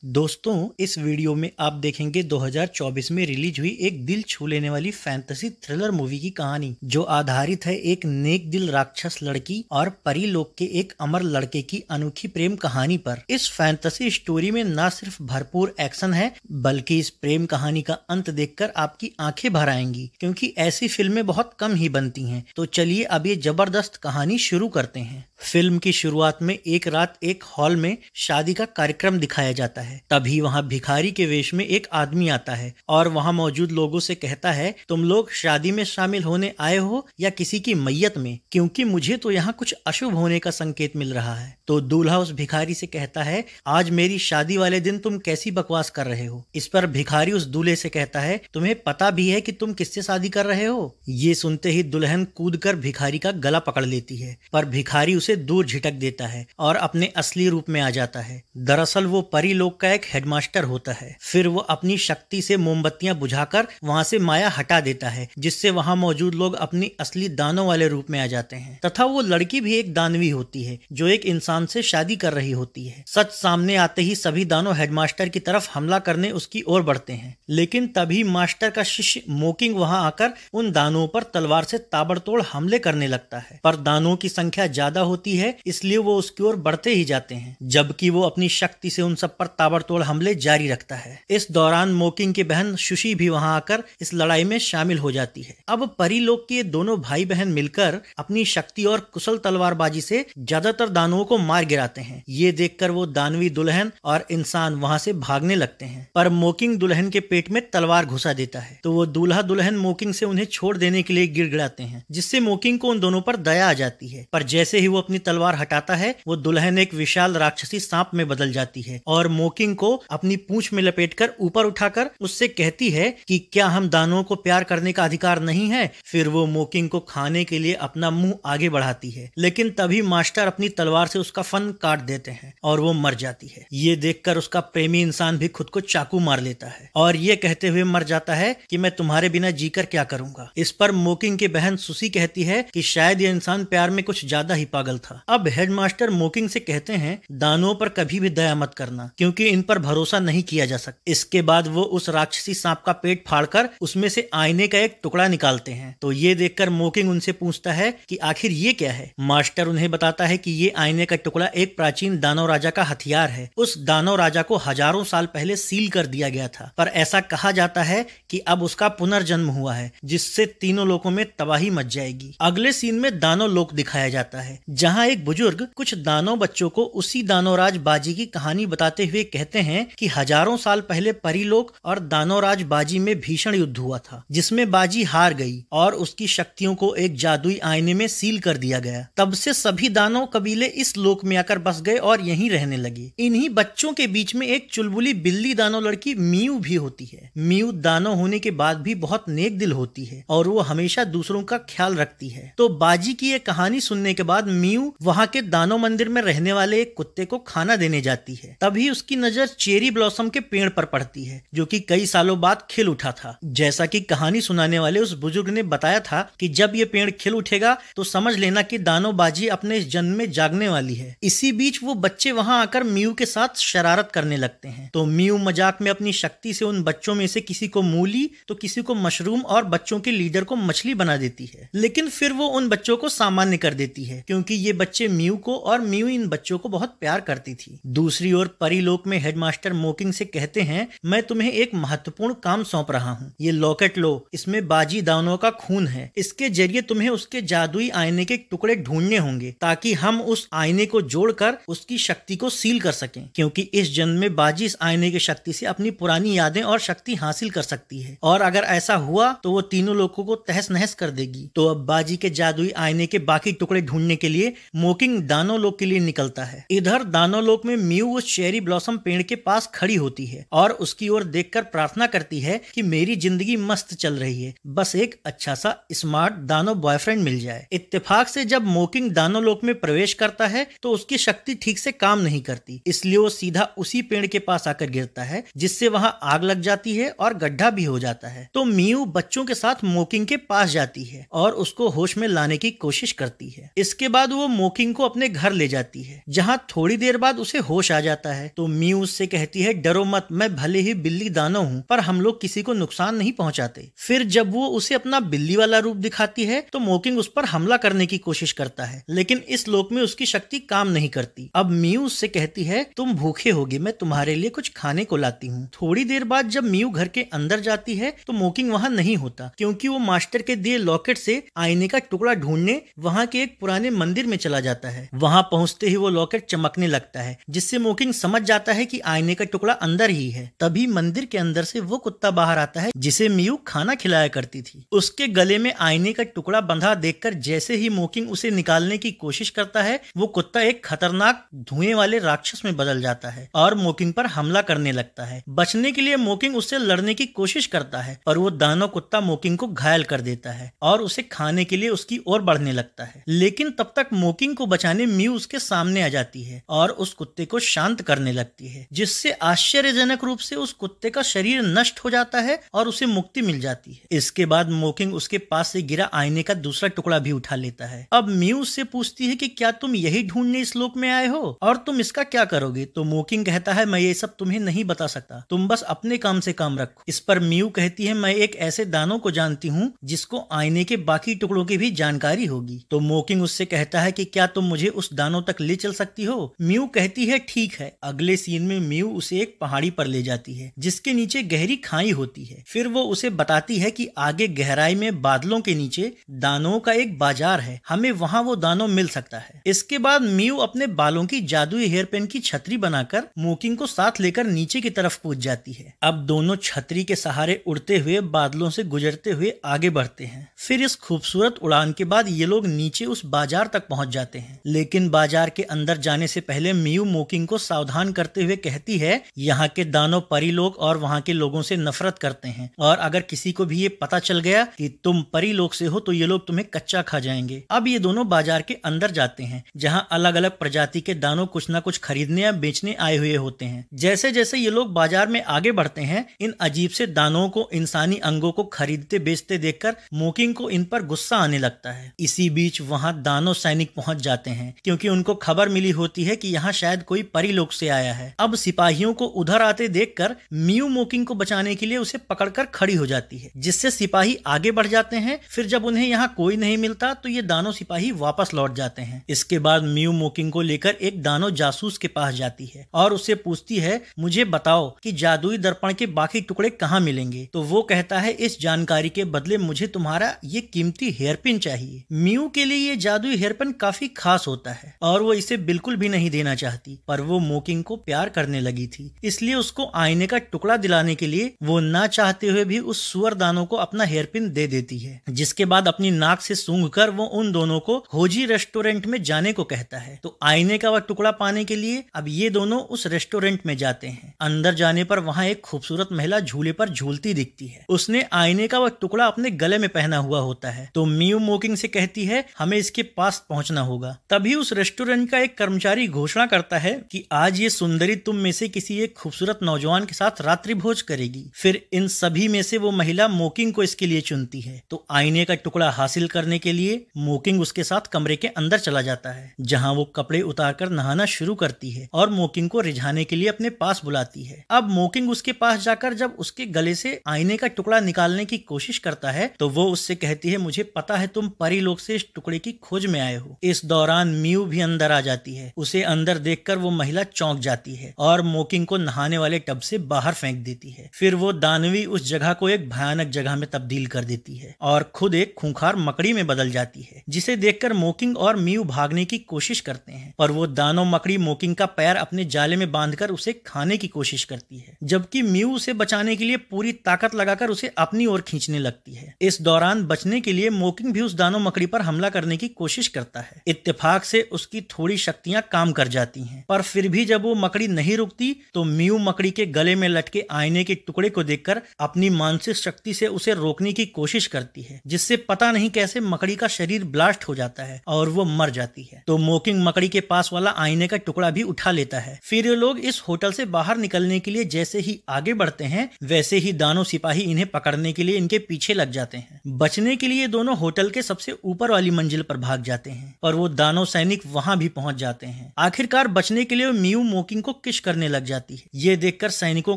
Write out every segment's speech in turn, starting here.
दोस्तों, इस वीडियो में आप देखेंगे 2024 में रिलीज हुई एक दिल छू लेने वाली फैंटेसी थ्रिलर मूवी की कहानी, जो आधारित है एक नेक दिल राक्षस लड़की और परी लोक के एक अमर लड़के की अनोखी प्रेम कहानी पर। इस फैंटेसी स्टोरी में न सिर्फ भरपूर एक्शन है, बल्कि इस प्रेम कहानी का अंत देखकर आपकी आंखें भर आएंगी, क्योंकि ऐसी फिल्में बहुत कम ही बनती हैं। तो चलिए अब ये जबरदस्त कहानी शुरू करते हैं। फिल्म की शुरुआत में एक रात एक हॉल में शादी का कार्यक्रम दिखाया जाता है। तभी वहां भिखारी के वेश में एक आदमी आता है और वहां मौजूद लोगों से कहता है, तुम लोग शादी में शामिल होने आए हो या किसी की मैयत में, क्योंकि मुझे तो यहाँ कुछ अशुभ होने का संकेत मिल रहा है। तो दूल्हा उस भिखारी से कहता है, आज मेरी शादी वाले दिन तुम कैसी बकवास कर रहे हो। इस पर भिखारी उस दूल्हे से कहता है, तुम्हें पता भी है कि तुम किससे शादी कर रहे हो। ये सुनते ही दुल्हन कूदकर भिखारी का गला पकड़ लेती है, पर भिखारी उसे दूर झिटक देता है और अपने असली रूप में आ जाता है। दरअसल वो परी लोक का एक हेडमास्टर होता है। फिर वो अपनी शक्ति से मोमबत्तियां बुझाकर वहां से माया हटा देता है, जिससे वहां मौजूद लोग अपनी असली दानों वाले रूप में आ जाते हैं। तथा वो लड़की भी एक दानवी होती है, जो एक इंसान से शादी कर रही होती है। सच सामने आते ही सभी दानों हेडमास्टर की तरफ हमला करने उसकी ओर बढ़ते हैं, लेकिन तभी मास्टर का शिष्य मोकिंग वहां आकर उन दानों पर तलवार से ताबड़तोड़ हमले करने लगता है। पर दानों की संख्या ज्यादा होती है, इसलिए वो उसकी ओर बढ़ते ही जाते हैं, जबकि वो अपनी शक्ति से उन सब पर ताबड़तोड़ हमले जारी रखता है। इस दौरान मोकिंग की बहन सुशी भी वहां आकर इस लड़ाई में शामिल हो जाती है। अब परीलोक के दोनों भाई बहन मिलकर अपनी शक्ति और कुशल तलवारबाजी से ज्यादातर दानवों को मार गिराते हैं। ये देखकर वो दानवी दुल्हन और इंसान वहां से भागने लगते हैं, पर मोकिंग दुल्हन के पेट में तलवार घुसा देता है। तो वो दूल्हा दुल्हन मोकिंग से उन्हें छोड़ देने के लिए गिड़गिड़ाते हैं, जिससे मोकिंग को उन दोनों पर दया आ जाती है। पर जैसे ही वो अपनी तलवार हटाता है, वो दुल्हन एक विशाल राक्षसी सांप में बदल जाती है और मोकिंग को अपनी पूंछ में लपेटकर ऊपर उठाकर उससे कहती है कि क्या हम दानवों को प्यार करने का अधिकार नहीं है। फिर वो मोकिंग को खाने के लिए अपना मुंह आगे बढ़ाती है, लेकिन तभी मास्टर अपनी तलवार से उसका फन काट देते हैं और वो मर जाती है। ये देखकर उसका प्रेमी इंसान भी खुद को चाकू मार लेता है और ये कहते हुए मर जाता है कि मैं तुम्हारे बिना जीकर क्या करूंगा। इस पर मोकिंग की बहन सुसी कहती है कि शायद ये इंसान प्यार में कुछ ज्यादा ही पागल था। अब हेडमास्टर मोकिंग से कहते हैं, दानवों पर कभी भी दया मत करना, क्योंकि इन पर भरोसा नहीं किया जा सकता। इसके बाद वो उस राक्षसी सांप का पेट फाड़कर उसमें से आईने का एक टुकड़ा निकालते हैं। तो ये देखकर मोकिंग उनसे पूछता है कि आखिर ये क्या है। मास्टर उन्हें बताता है कि ये आईने का टुकड़ा एक प्राचीन दानव राजा का हथियार है। उस दानव राजा को हजारों साल पहले सील कर दिया गया था, पर ऐसा कहा जाता है कि अब उसका पुनर्जन्म हुआ है, जिससे तीनों लोकों में तबाही मच जाएगी। अगले सीन में दानव लोक दिखाया जाता है, जहाँ एक बुजुर्ग कुछ दानव बच्चों को उसी दानवराज बाजी की कहानी बताते हुए कहते हैं कि हजारों साल पहले परीलोक और दानवराज बाजी में भीषण युद्ध हुआ था, जिसमें बाजी हार गई और उसकी शक्तियों को एक जादुई आईने में सील कर दिया गया। तब से सभी दानव कबीले इस लोक में आकर बस गए और यहीं रहने लगे। इन्हीं बच्चों के बीच में एक चुलबुली बिल्ली दानव लड़की मियू भी होती है। मियू दानव होने के बाद भी बहुत नेक दिल होती है और वो हमेशा दूसरों का ख्याल रखती है। तो बाजी की ये कहानी सुनने के बाद मियू वहाँ के दानव मंदिर में रहने वाले एक कुत्ते को खाना देने जाती है। तभी उसकी नजर चेरी ब्लॉसम के पेड़ पर पड़ती है, जो कि कई सालों बाद खिल उठा था। जैसा कि कहानी सुनाने वाले उस बुजुर्ग ने बताया था कि जब ये पेड़ खिल उठेगा तो समझ लेना कि दानव बाजी अपने इस जन्म में जागने वाली है। इसी बीच वो बच्चे वहां आकर मियू के साथ शरारत करने लगते हैं। तो मियू मजाक में अपनी शक्ति से उन बच्चों में से किसी को मूली तो किसी को मशरूम और बच्चों के लीडर को मछली बना देती है। लेकिन फिर वो उन बच्चों को सामान्य कर देती है, क्योंकि ये बच्चे मियू को और मियू इन बच्चों को बहुत प्यार करती थी। दूसरी ओर परीलोक में हेडमास्टर मोकिंग से कहते हैं, मैं तुम्हें एक महत्वपूर्ण काम सौंप रहा हूँ। ये लॉकेट लो, इसमें बाजी दानवों का खून है। इसके जरिए तुम्हें उसके जादुई आईने के टुकड़े ढूंढने होंगे, ताकि हम उस आईने को जोड़कर उसकी शक्ति को सील कर सकें, क्योंकि इस जन्म में बाजी इस आईने की शक्ति से अपनी पुरानी यादें और शक्ति हासिल कर सकती है, और अगर ऐसा हुआ तो वो तीनों लोगों को तहस नहस कर देगी। तो अब बाजी के जादुई आईने के बाकी टुकड़े ढूंढने के लिए मोकिंग दानव लोक के लिए निकलता है। इधर दानव लोक में मियू उस चेरी ब्लॉसम पेड़ के पास खड़ी होती है और उसकी ओर देखकर प्रार्थना करती है कि मेरी जिंदगी मस्त चल रही है, बस एक अच्छा सा स्मार्ट दानव बॉयफ्रेंड मिल जाए। इत्तेफाक से जब मोकिंग दानव लोक में प्रवेश करता है तो उसकी शक्ति ठीक से काम नहीं करती, इसलिए वो सीधा उसी पेड़ के पास आकर गिरता है, जिससे वहां आग लग जाती है और गड्ढा भी हो जाता है। तो मियू बच्चों के साथ मोकिंग के पास जाती है और उसको होश में लाने की कोशिश करती है। इसके बाद वो वो मोकिंग को अपने घर ले जाती है, जहाँ थोड़ी देर बाद उसे होश आ जाता है। तो म्यू उससे कहती है, डरो मत, मैं भले ही बिल्ली दानव हूँ पर हम लोग किसी को नुकसान नहीं पहुँचाते। फिर जब वो उसे अपना बिल्ली वाला रूप दिखाती है तो मोकिंग उस पर हमला करने की कोशिश करता है, लेकिन इस लोक में उसकी शक्ति काम नहीं करती। अब म्यू उससे कहती है, तुम भूखे होगे, मैं तुम्हारे लिए कुछ खाने को लाती हूँ। थोड़ी देर बाद जब म्यू घर के अंदर जाती है तो मोकिंग वहाँ नहीं होता, क्योंकि वो मास्टर के दिए लॉकेट से आईने का टुकड़ा ढूंढने वहाँ के एक पुराने मंदिर में चला जाता है। वहाँ पहुँचते ही वो लॉकेट चमकने लगता है, जिससे मोकिंग समझ जाता है कि आईने का टुकड़ा अंदर ही है। तभी मंदिर के अंदर से वो कुत्ता बाहर आता है जिसे म्यू खाना खिलाया करती थी। उसके गले में आईने का टुकड़ा बंधा देखकर जैसे ही मोकिंग उसे निकालने की कोशिश करता है, वो कुत्ता एक खतरनाक धुएं वाले राक्षस में बदल जाता है और मोकिंग पर हमला करने लगता है। बचने के लिए मोकिंग उससे लड़ने की कोशिश करता है पर वो दानव कुत्ता मोकिंग को घायल कर देता है और उसे खाने के लिए उसकी ओर बढ़ने लगता है। लेकिन तब तक मोकिंग को बचाने म्यू उसके सामने आ जाती है और उस कुत्ते को शांत करने लगती है, जिससे आश्चर्यजनक रूप से उस कुत्ते का शरीर नष्ट हो जाता है और उसे मुक्ति मिल जाती है। इसके बाद मोकिंग उसके पास से गिरा आईने का दूसरा टुकड़ा भी उठा लेता है। अब म्यू उससे पूछती है कि क्या तुम यही ढूंढने इस लोक में आए हो और तुम इसका क्या करोगे? तो मोकिंग कहता है, मैं ये सब तुम्हें नहीं बता सकता, तुम बस अपने काम से काम रखो। इस पर म्यू कहती है, मैं एक ऐसे दानव को जानती हूँ जिसको आईने के बाकी टुकड़ों की भी जानकारी होगी। तो मोकिंग उससे कहता है कि क्या तुम मुझे उस दानव तक ले चल सकती हो? म्यू कहती है, ठीक है। अगले सीन में म्यू उसे एक पहाड़ी पर ले जाती है जिसके नीचे गहरी खाई होती है। फिर वो उसे बताती है कि आगे गहराई में बादलों के नीचे दानवों का एक बाजार है, हमें वहाँ वो दानव मिल सकता है। इसके बाद म्यू अपने बालों की जादुई हेयर पेन की छतरी बनाकर मोकिंग को साथ लेकर नीचे की तरफ कूद जाती है। अब दोनों छतरी के सहारे उड़ते हुए बादलों से गुजरते हुए आगे बढ़ते हैं। फिर इस खूबसूरत उड़ान के बाद ये लोग नीचे उस बाजार तक पहुंच जाते हैं, लेकिन बाजार के अंदर जाने से पहले म्यू मोकिंग को सावधान करते हुए कहती है, यहाँ के दानव परी लोग और वहाँ के लोगों से नफरत करते हैं और अगर किसी को भी ये पता चल गया कि तुम परी लोग से हो तो ये लोग तुम्हें कच्चा खा जाएंगे। अब ये दोनों बाजार के अंदर जाते हैं जहाँ अलग अलग प्रजाति के दानव कुछ न कुछ खरीदने या बेचने आए हुए होते हैं। जैसे जैसे ये लोग बाजार में आगे बढ़ते हैं, इन अजीब से दानवों को इंसानी अंगों को खरीदते बेचते देखकर मोकिंग को इन पर गुस्सा आने लगता है। इसी बीच वहाँ दानव सैनिक पहुंच जाते हैं क्योंकि उनको खबर मिली होती है कि यहाँ शायद कोई परी लोग से आया है। अब सिपाहियों को उधर आते देखकर म्यू मोकिंग को बचाने के लिए उसे पकड़कर खड़ी हो जाती है, जिससे सिपाही आगे बढ़ जाते हैं। फिर जब उन्हें यहाँ कोई नहीं मिलता तो ये दानव सिपाही वापस लौट जाते हैं। इसके बाद म्यू मोकिंग को लेकर एक दानव जासूस के पास जाती है और उससे पूछती है, मुझे बताओ कि जादुई दर्पण के बाकी टुकड़े कहाँ मिलेंगे? तो वो कहता है, इस जानकारी के बदले मुझे तुम्हारा ये कीमती हेयरपिन चाहिए। म्यू के लिए ये जादुई हेयरपिन काफी खास होता है और वो इसे बिल्कुल भी नहीं देना चाहती, पर वो मोकिंग को प्यार करने लगी थी, इसलिए उसको आईने का टुकड़ा दिलाने के लिए वो ना चाहते हुए भी उस सुअर दानव को अपना हेयरपिन दे देती है। जिसके बाद अपनी नाक से सूंघकर वो उन दोनों को होजी रेस्टोरेंट में जाने को कहता है। तो आईने का वह टुकड़ा पाने के लिए अब ये दोनों उस रेस्टोरेंट में जाते हैं। अंदर जाने पर वहाँ एक खूबसूरत महिला झूले पर झूलती दिखती है। उसने आईने का वह टुकड़ा अपने गले में पहना हुआ होता है। तो म्यू मोकिंग से कहती है, हमें इसके पास पहुंचना होगा। तभी उस रेस्टोरेंट का एक कर्मचारी घोषणा करता है कि आज ये सुंदरी तुम में से किसी एक खूबसूरत नौजवान के साथ रात्रि भोज करेगी। फिर इन सभी में से वो महिला मोकिंग को इसके लिए चुनती है। तो आईने का टुकड़ा हासिल करने के लिए मोकिंग उसके साथ कमरे के अंदर चला जाता है, जहां वो कपड़े उतारकर नहाना शुरू करती है और मोकिंग को रिझाने के लिए अपने पास बुलाती है। अब मोकिंग उसके पास जाकर जब उसके गले से आईने का टुकड़ा निकालने की कोशिश करता है तो वो उससे कहती है, मुझे पता है तुम परी लोग से इस टुकड़े की खोज में आए हो। इस दौरान म्यू भी अंदर आ जाती है। उसे अंदर देखकर वो महिला चौंक जाती है और मोकिंग को नहाने वाले टब से बाहर फेंक देती है। फिर वो दानवी उस जगह को एक भयानक जगह में तब्दील कर देती है और खुद एक खूंखार मकड़ी में बदल जाती है, जिसे देखकर मोकिंग और म्यू भागने की कोशिश करते हैं, पर वो दानव मकड़ी मोकिंग का पैर अपने जाले में बांधकर उसे खाने की कोशिश करती है, जबकि म्यू उसे बचाने के लिए पूरी ताकत लगाकर उसे अपनी ओर खींचने लगती है। इस दौरान बचने के लिए मोकिंग भी उस दानव मकड़ी पर हमला करने की कोशिश करता है। इत्तेफाक से उसकी थोड़ी शक्तियां काम कर जाती हैं, पर फिर भी जब वो मकड़ी नहीं रुकती तो म्यू मकड़ी के गले में लटके आईने के टुकड़े को देखकर अपनी मानसिक शक्ति से उसे रोकने की कोशिश करती है, जिससे पता नहीं कैसे मकड़ी का शरीर ब्लास्ट हो जाता है और वो मर जाती है। तो मोकिंग मकड़ी के पास वाला आईने का टुकड़ा भी उठा लेता है। फिर ये लोग इस होटल से बाहर निकलने के लिए जैसे ही आगे बढ़ते हैं, वैसे ही दानव सिपाही इन्हें पकड़ने के लिए इनके पीछे लग जाते हैं। बचने के लिए दोनों होटल के सबसे ऊपर वाली मंजिल पर भाग जाते हैं। हैं, पर वो दानव सैनिक वहां भी पहुंच जाते हैं। आखिरकार बचने के लिए मियू मोकिंग को किश करने लग जाती है। ये देखकर सैनिकों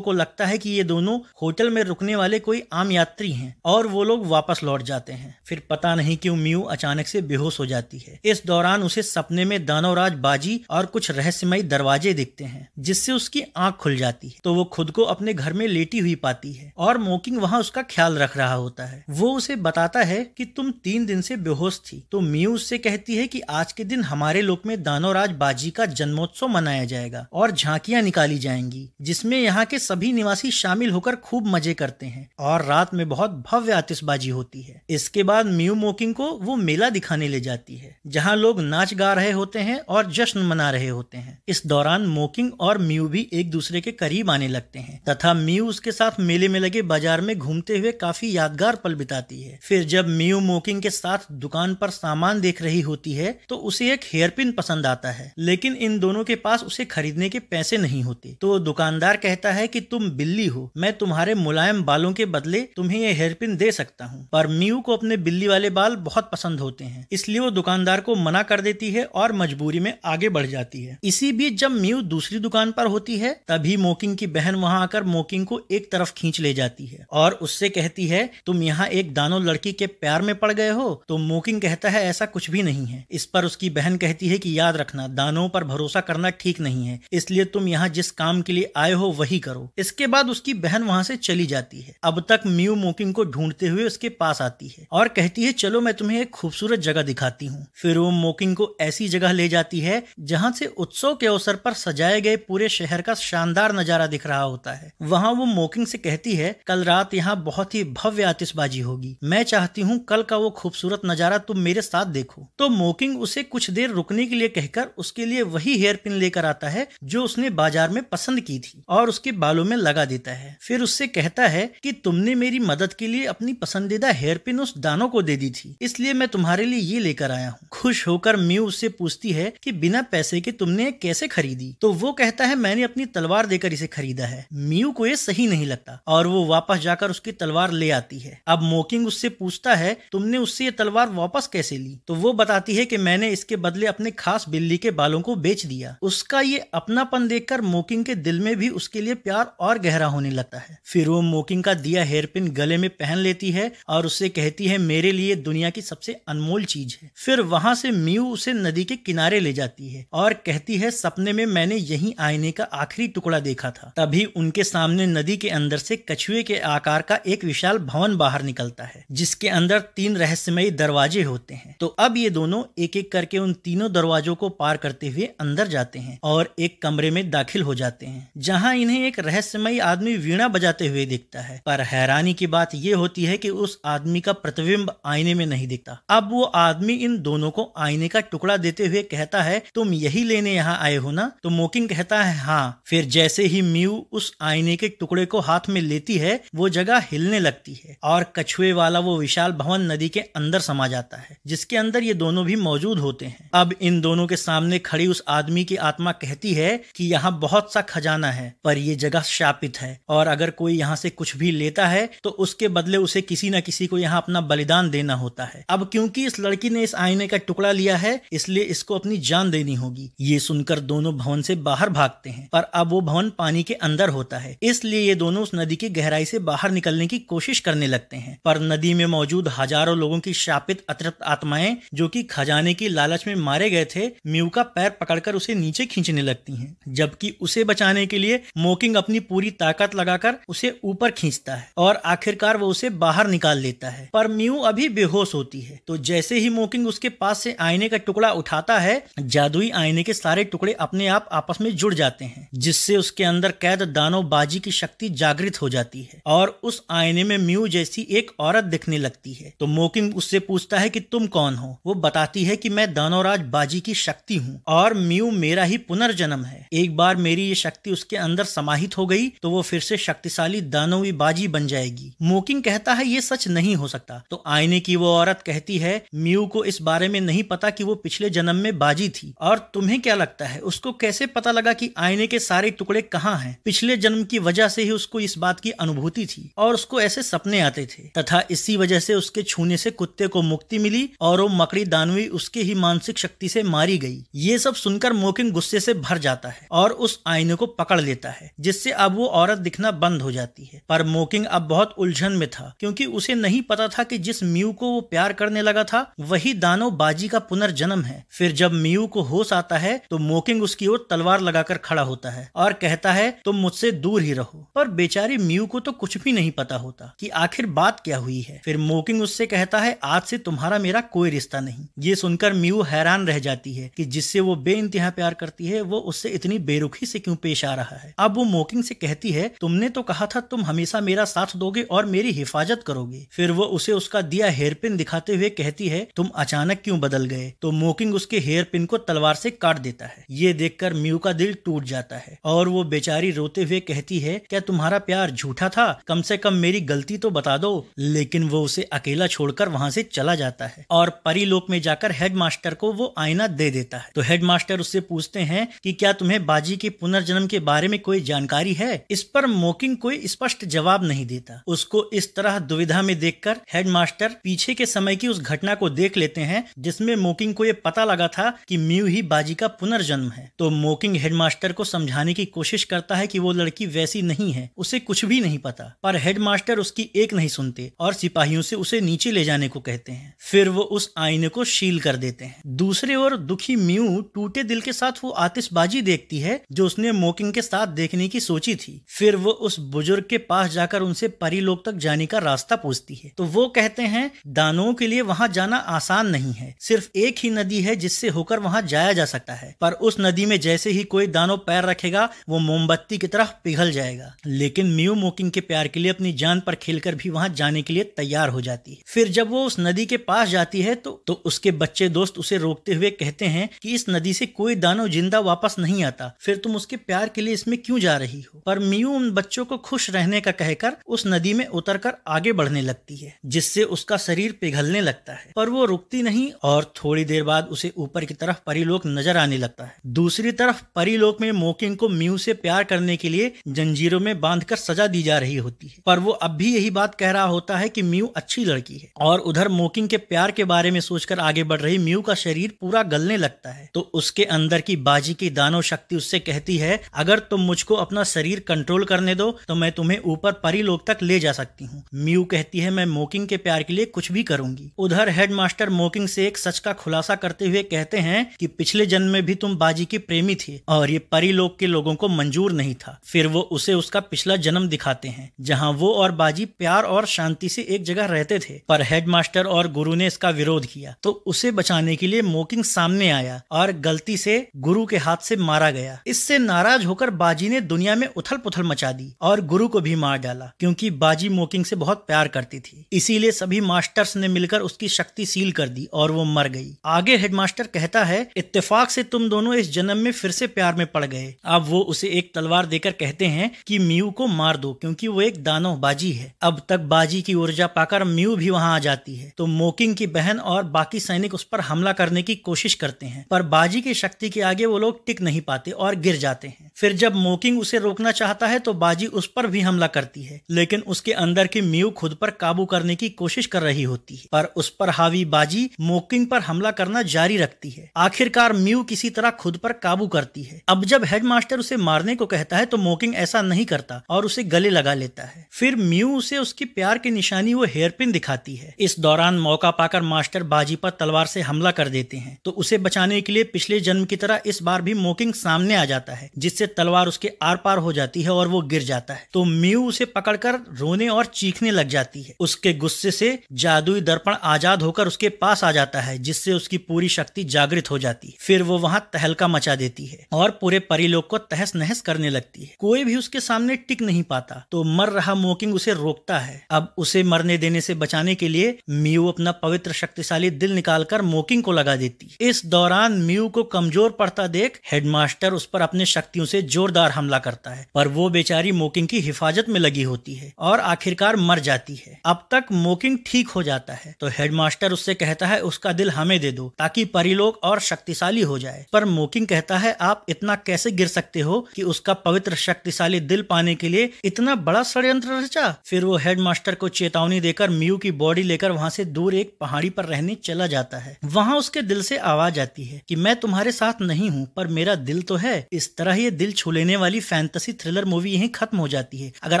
को लगता है कि ये दोनों होटल में रुकने वाले कोई आम यात्री हैं और वो लोग वापस लौट जाते हैं। फिर पता नहीं क्यों मियू अचानक से बेहोश हो जाती है। इस दौरान उसे सपने में दानवराज बाजी और कुछ रहस्यमयी दरवाजे दिखते हैं, जिससे उसकी आंख खुल जाती है। तो वो खुद को अपने घर में लेटी हुई पाती है और मोकिंग वहां उसका ख्याल रख रहा होता है। वो उसे बताता है कि तुम 3 दिन से बेहोश थी। तो मियू उससे कहती है कि आज के दिन हमारे लोक में दानवराज बाजी का जन्मोत्सव मनाया जाएगा और झांकियां निकाली जाएंगी, जिसमें यहाँ के सभी निवासी शामिल होकर खूब मजे करते हैं और रात में बहुत भव्य आतिशबाजी होती है। इसके बाद मियू मोकिंग को वो मेला दिखाने ले जाती है, जहाँ लोग नाच गा रहे होते हैं और जश्न मना रहे होते हैं। इस दौरान मोकिंग और मियू भी एक दूसरे के करीब आने लगते हैं तथा मियू उसके साथ मेले में लगे बाजार में घूमते हुए काफी यादगार पल बिताती है। फिर जब मियू मोकिंग के साथ दुकान पर सामान देख रही होती है तो उसे एक हेयरपिन पसंद आता है, लेकिन इन दोनों के पास उसे खरीदने के पैसे नहीं होते। तो दुकानदार कहता है कि तुम बिल्ली हो, मैं तुम्हारे मुलायम बालों के बदले तुम्हें ये हेयरपिन दे सकता हूँ। पर मियू को अपने बिल्ली वाले बाल बहुत पसंद होते हैं, इसलिए वो दुकानदार को मना कर देती है और मजबूरी में आगे बढ़ जाती है। इसी बीच जब मियू दूसरी दुकान पर होती है, तभी मोकिंग की बहन वहां आकर मोकिंग को एक तरफ खींच ले जाती है और उससे कहती है, तुम यहाँ एक दानव लड़की के प्यार में पड़ गए हो। तो मोकिंग कहता है, ऐसा कुछ भी नहीं है। इस पर उसकी बहन कहती है कि याद रखना, दानवों पर भरोसा करना ठीक नहीं है, इसलिए तुम यहाँ जिस काम के लिए आए हो वही करो। इसके बाद उसकी बहन वहां से चली जाती है। अब तक मियू मोकिंग को ढूंढते हुए उसके पास आती है और कहती है, चलो मैं तुम्हें एक खूबसूरत जगह दिखाती हूँ। फिर वो मोकिंग को ऐसी जगह ले जाती है जहाँ से उत्सव के अवसर पर सजाए गए पूरे शहर का शानदार नजारा दिख रहा होता है। वहाँ वो मोकिंग से कहती है, कल रात यहाँ बहुत ही भव्य आतिशबाजी होगी, मैं चाहती हूँ कल का वो खूबसूरत नजारा तुम मेरे साथ देखो। तो मोकिंग उसे कुछ देर रुकने के लिए कहकर उसके लिए वही हेयर पिन लेकर आता है जो उसने बाजार में पसंद की थी और उसके बालों में लगा देता है। फिर उससे कहता है कि तुमने मेरी मदद के लिए अपनी पसंदीदा हेयर पिन उस दानव को दे दी थी, इसलिए मैं तुम्हारे लिए ये लेकर आया हूँ। खुश होकर मियू उससे पूछती है कि बिना पैसे के तुमने कैसे खरीदी? तो वो कहता है, मैंने अपनी तलवार देकर इसे खरीदा है। मियू को ये सही नहीं लगता और वो वापस जाकर उसकी तलवार ले आती है। अब मोकिंग उससे पूछता है, तुमने उससे ये तलवार वापस कैसे ली? तो वो बताती है कि मैंने इसके बदले अपने खास बिल्ली के बालों को बेच दिया। उसका ये अपनापन देखकर मोकिंग के दिल में भी उसके लिए प्यार और गहरा होने लगता है। फिर वो मोकिंग का दिया हेयरपिन गले में पहन लेती है और उससे कहती है, मेरे लिए दुनिया की सबसे अनमोल चीज है। फिर वहां से मियू उसे नदी के किनारे ले जाती है और कहती है, सपने में मैंने यही आईने का आखिरी टुकड़ा देखा था। तभी उनके सामने नदी के अंदर से कछुए के आकार का एक विशाल भवन बाहर निकलता है, जिसके अंदर 3 रहस्यमयी दरवाजे होते हैं। तो अब ये दोनों एक एक करके उन तीनों दरवाजों को पार करते हुए अंदर जाते हैं और एक कमरे में दाखिल हो जाते हैं, जहां इन्हें एक रहस्यमयी आदमी वीणा बजाते हुए दिखता है। पर हैरानी की बात यह होती है कि उस आदमी का प्रतिबिंब आईने में नहीं दिखता। अब वो आदमी इन दोनों को आईने का टुकड़ा देते हुए कहता है, तुम यही लेने यहाँ आए हो ना? तो मोकिंग कहता है, हाँ। फिर जैसे ही मियू उस आईने के टुकड़े को हाथ में लेती है, वो जगह हिलने लगती है और कछुए वाला वो विशाल भवन नदी के अंदर समा जाता है, जिसके अंदर ये दोनों भी मौजूद होते हैं। अब इन दोनों के सामने खड़ी उस आदमी की आत्मा कहती है कि यहाँ बहुत सा खजाना है, पर ये जगह शापित है और अगर कोई यहाँ से कुछ भी लेता है तो उसके बदले उसे किसी न किसी को यहाँ अपना बलिदान देना होता है। अब क्योंकि इस लड़की ने इस आईने का टुकड़ा लिया है, इसलिए इसको अपनी जान देनी होगी। ये सुनकर दोनों भवन से बाहर भागते हैं, पर अब वो भवन पानी के अंदर होता है, इसलिए ये दोनों उस नदी की गहराई से बाहर निकलने की कोशिश करने लगते हैं। पर नदी में मौजूद हजारों लोगों की शापित अतृप्त आत्माएं, जो कि खजाने की लालच में मारे गए थे, मियू का पैर पकड़कर उसे नीचे खींचने लगती हैं, जबकि उसे बचाने के लिए मोकिंग अपनी पूरी ताकत लगाकर उसे ऊपर खींचता है और आखिरकार वो उसे बाहर निकाल लेता है। पर मियू अभी बेहोश होती है। तो जैसे ही मोकिंग उसके पास से आईने का टुकड़ा उठाता है, जादुई आईने के सारे टुकड़े अपने आप आपस में जुड़ जाते हैं, जिससे उसके अंदर कैद दानव बाजी की शक्ति जागृत हो जाती है और उस आईने में मियू जैसी एक औरत दिखने लगती है। तो मोकिंग उससे पूछता है कि तुम कौन हो? वो बताती है कि मैं दानवराज बाजी की शक्ति हूँ और मियू मेरा ही पुनर्जन्म है। एक बार मेरी ये शक्ति उसके अंदर समाहित हो गई तो वो फिर से शक्तिशाली दानवी बाजी बन जाएगी। मोकिंग कहता है, ये सच नहीं हो सकता। तो आईने की वो औरत कहती है, मियू को इस बारे में नहीं पता कि वो पिछले जन्म में बाजी थी। और तुम्हें क्या लगता है, उसको कैसे पता लगा कि आईने के सारे टुकड़े कहाँ हैं? पिछले जन्म की वजह से ही उसको इस बात की अनुभूति थी और उसको ऐसे सपने आते थे, तथा इसी वजह से उसके छूने से कुत्ते को मुक्ति मिली और वो मकड़ी दानवी जानवी उसके ही मानसिक शक्ति से मारी गई। ये सब सुनकर मोकिंग गुस्से से भर जाता है और उस आईने को पकड़ लेता है, जिससे अब वो औरत दिखना बंद हो जाती है। पर मोकिंग अब बहुत उलझन में था, क्योंकि उसे नहीं पता था कि जिस म्यू को वो प्यार करने लगा था वही दानव बाजी का पुनर्जन्म है। फिर जब म्यू को होश आता है तो मोकिंग उसकी ओर तलवार लगाकर खड़ा होता है और कहता है तुम मुझसे दूर ही रहो। पर बेचारी म्यू को तो कुछ भी नहीं पता होता कि आखिर बात क्या हुई है। फिर मोकिंग उससे कहता है आज से तुम्हारा मेरा कोई रिश्ता नहीं। ये सुनकर म्यू हैरान रह जाती है कि जिससे वो बेइंतहा प्यार करती है वो उससे इतनी बेरुखी से क्यों पेश आ रहा है। अब वो मोकिंग से कहती है तुमने तो कहा था तुम हमेशा मेरा साथ दोगे और मेरी हिफाजत करोगे। फिर वो उसे उसका दिया हेयरपिन दिखाते हुए कहती है तुम अचानक क्यों बदल गए। तो मोकिंग उसके हेयरपिन को तलवार से काट देता है। ये देखकर म्यू का दिल टूट जाता है और वो बेचारी रोते हुए कहती है क्या तुम्हारा प्यार झूठा था, कम से कम मेरी गलती तो बता दो। लेकिन वो उसे अकेला छोड़कर वहां से चला जाता है और परीलोक में जाकर हेडमास्टर को वो आईना दे देता है। तो हेडमास्टर उससे पूछते हैं कि क्या तुम्हें बाजी के पुनर्जन्म के बारे में कोई जानकारी है। इस पर मोकिंग कोई स्पष्ट जवाब नहीं देता। उसको इस तरह दुविधा में देखकर हेडमास्टर पीछे के समय की उस घटना को देख लेते हैं जिसमें मोकिंग को ये पता लगा था कि म्यू ही बाजी का पुनर्जन्म है। तो मोकिंग हेडमास्टर को समझाने की कोशिश करता है कि वो लड़की वैसी नहीं है, उसे कुछ भी नहीं पता। पर हेडमास्टर उसकी एक नहीं सुनते और सिपाहियों से उसे नीचे ले जाने को कहते हैं। फिर वो उस आईने को शील कर देते हैं। दूसरी ओर दुखी म्यू टूटे दिल के साथ वो आतिशबाजी देखती है जो उसने मोकिंग के साथ देखने की सोची थी। फिर वो उस बुजुर्ग के पास जाकर उनसे परीलोक तक जाने का रास्ता पूछती है। तो वो कहते हैं दानवों के लिए वहां जाना आसान नहीं है, सिर्फ एक ही नदी है जिससे होकर वहां जाया जा सकता है। पर उस नदी में जैसे ही कोई दानव पैर रखेगा वो मोमबत्ती की तरह पिघल जाएगा। लेकिन म्यू मोकिंग के प्यार के लिए अपनी जान पर खेलकर भी वहां जाने के लिए तैयार हो जाती है। फिर जब वो उस नदी के पास जाती है तो उसके बच्चे दोस्त उसे रोकते हुए कहते हैं कि इस नदी से कोई दानव जिंदा वापस नहीं आता, फिर तुम उसके प्यार के लिए इसमें क्यों जा रही हो। पर म्यू उन बच्चों को खुश रहने का कहकर उस नदी में उतरकर आगे बढ़ने लगती है, जिससे उसका शरीर पिघलने लगता है। पर वो रुकती नहीं और थोड़ी देर बाद उसे ऊपर की तरफ परीलोक नजर आने लगता है। दूसरी तरफ परीलोक में मोकिंग को म्यू से प्यार करने के लिए जंजीरों में बांधकर सजा दी जा रही होती है। पर वो अब भी यही बात कह रहा होता है कि म्यू अच्छी लड़की है। और उधर मोकिंग के प्यार के बारे में सोचकर आगे बढ़ रही म्यू का शरीर पूरा गलने लगता है। तो उसके अंदर की बाजी की दानव शक्ति उससे कहती है अगर तुम मुझको अपना शरीर कंट्रोल करने दो तो मैं तुम्हें ऊपर परीलोक तक ले जा सकती हूँ। म्यू कहती है मैं मोकिंग के प्यार के लिए कुछ भी करूंगी। उधर हेडमास्टर मोकिंग से एक सच का खुलासा करते हुए कहते हैं कि पिछले जन्म में भी तुम बाजी की प्रेमी थे और ये परीलोक के लोगों को मंजूर नहीं था। फिर वो उसे उसका पिछला जन्म दिखाते हैं जहाँ वो और बाजी प्यार और शांति से एक जगह रहते थे। पर हेडमास्टर और गुरु ने इसका विरोध किया तो उसे बचाने के लिए मोकिंग सामने आया और गलती से गुरु के हाथ से मारा गया। इससे नाराज होकर बाजी ने दुनिया में उथल पुथल मचा दी और गुरु को भी मार डाला, क्योंकि बाजी मोकिंग से बहुत प्यार करती थी। इसीलिए सभी मास्टर्स ने मिलकर उसकी शक्ति सील कर दी और वो मर गई। आगे हेडमास्टर कहता है इत्तेफाक से तुम दोनों इस जन्म में फिर से प्यार में पड़ गए। अब वो उसे एक तलवार देकर कहते हैं कि म्यू को मार दो क्योंकि वो एक दानव बाजी है। अब तक बाजी की ऊर्जा पाकर म्यू भी वहां आ जाती है तो मोकिंग की बहन और बाकी सैनिक उस पर हमला करने की कोशिश करते हैं। पर बाजी की शक्ति के आगे वो लोग टिक नहीं पाते और गिर जाते हैं। फिर जब मोकिंग उसे रोकना चाहता है तो बाजी उस पर भी हमला करती है, लेकिन उसके अंदर की म्यू खुद पर काबू करने की कोशिश कर रही होती है। पर उस पर हावी बाजी मोकिंग पर हमला करना जारी रखती है। आखिरकार म्यू किसी तरह खुद पर काबू करती है। अब जब हेडमास्टर उसे मारने को कहता है तो मोकिंग ऐसा नहीं करता और उसे गले लगा लेता है। फिर म्यू उसे उसकी प्यार की निशानी वो हेयरपिन दिखाती है। इस दौरान मौका पाकर मास्टर बाजी पर तलवार से हमला कर देते हैं तो उसे बचाने के लिए पिछले जन्म की तरह इस बार भी मोकिंग सामने आ जाता है, जिससे तलवार उसके आर पार हो जाती है और वो गिर जाता है। तो म्यू उसे पकड़कर रोने और चीखने लग जाती है। उसके गुस्से से जादुई दर्पण आजाद होकर उसके पास आ जाता है, जिससे उसकी पूरी शक्ति जागृत हो जाती है। फिर वो वहां तहलका मचा देती है और पूरे परीलोक को तहस नहस करने लगती है। कोई भी उसके सामने टिक नहीं पाता तो मर रहा मोकिंग उसे रोकता है। अब उसे मरने देने से बचाने के लिए म्यू अपना पवित्र शक्तिशाली दिल निकालकर मोकिंग को लगा देती है। इस दौरान म्यू को कमजोर पड़ता देख हेडमास्टर उस पर अपने शक्तियों से जोरदार हमला करता है, पर वो बेचारी मोकिंग की हिफाजत में लगी होती है और आखिरकार मर जाती है। अब तक मोकिंग ठीक हो जाता है तो हेडमास्टर उससे कहता है उसका दिल हमें दे दो ताकि परीलोक और शक्तिशाली हो जाए। पर मोकिंग कहता है आप इतना कैसे गिर सकते हो कि उसका पवित्र शक्तिशाली दिल पाने के लिए इतना बड़ा षड्यंत्र रचा। फिर वो हेडमास्टर को चेतावनी देकर म्यू की बॉडी लेकर वहां से दूर एक पहाड़ी पर रहने चला जाता जाता है। वहाँ उसके दिल से आवाज आती है कि मैं तुम्हारे साथ नहीं हूँ पर मेरा दिल तो है। इस तरह ये दिल छू लेने वाली फैंटेसी थ्रिलर मूवी यहीं खत्म हो जाती है। अगर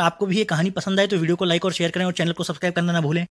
आपको भी ये कहानी पसंद आए तो वीडियो को लाइक और शेयर करें और चैनल को सब्सक्राइब करना ना भूलें।